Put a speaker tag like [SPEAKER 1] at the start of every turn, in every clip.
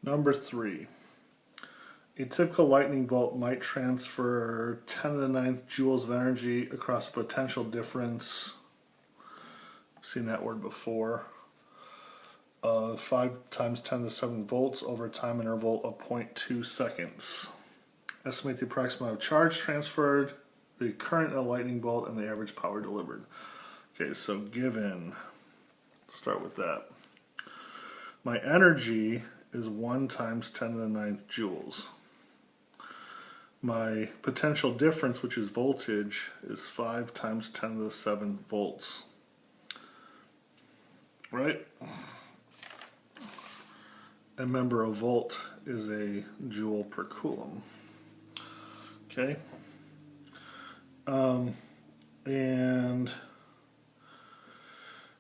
[SPEAKER 1] Number 3. A typical lightning bolt might transfer 10 to the 9th joules of energy across a potential difference, I've seen that word before, of 5 times 10 to the 7th volts over a time interval of 0.2 seconds. Estimate the approximate amount of charge transferred, the current in a lightning bolt, and the average power delivered. Okay, so given, start with that. My energy is 1 times 10 to the 9th joules. My potential difference, which is voltage, is 5 times 10 to the 7th volts. Right? And remember, a volt is a joule per coulomb. Okay? And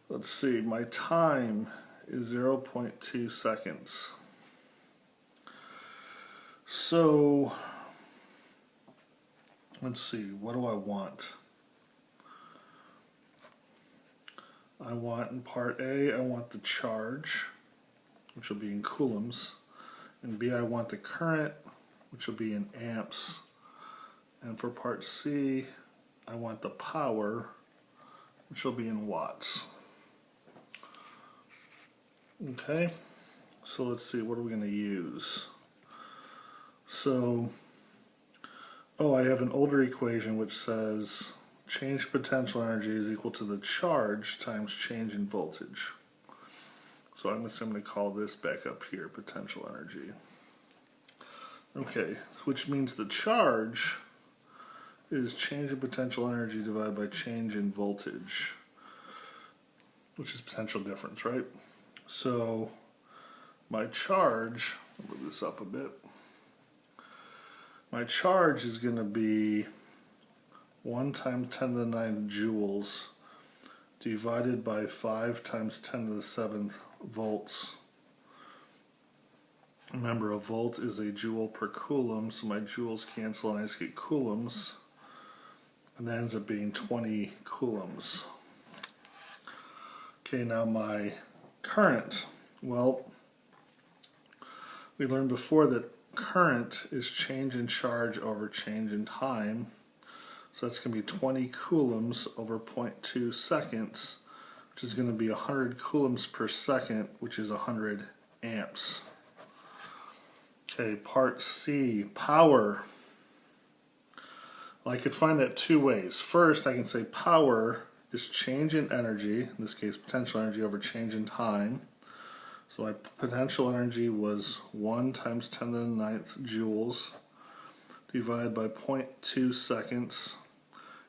[SPEAKER 1] let's see, my time is 0.2 seconds. So, let's see, what do I want? I want in part A, I want the charge, which will be in coulombs. And B, I want the current, which will be in amps. And for part C, I want the power, which will be in watts. Okay, so let's see, what are we going to use? So, I have an older equation which says change potential energy is equal to the charge times change in voltage. So I'm just going to call this back up here, potential energy. Okay, which means the charge is change in potential energy divided by change in voltage, which is potential difference, right? So my charge, I'll move this up a bit. My charge is going to be 1 times 10 to the 9th joules divided by 5 times 10 to the 7th volts. Remember, a volt is a joule per coulomb, so my joules cancel and I just get coulombs. And that ends up being 20 coulombs. Okay, now my current. Well, we learned before that current is change in charge over change in time. So that's going to be 20 coulombs over 0.2 seconds, which is going to be 100 coulombs per second, which is 100 amps. Okay, part C, power. Well, I could find that two ways. First, I can say power is change in energy, in this case potential energy over change in time. So my potential energy was 1 times 10 to the 9th joules divided by 0.2 seconds.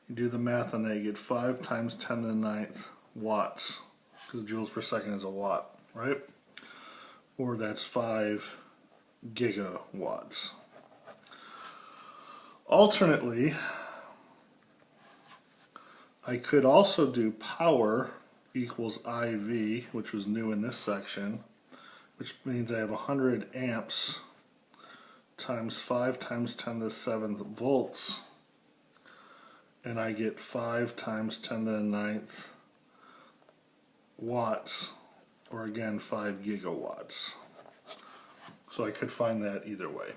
[SPEAKER 1] You do the math on that, you get 5 times 10 to the 9th watts, because joules per second is a watt, right? Or that's 5 gigawatts. Alternately, I could also do power equals IV, which was new in this section, which means I have 100 amps times 5 times 10 to the 7th volts, and I get 5 times 10 to the 9th watts, or again 5 gigawatts. So I could find that either way.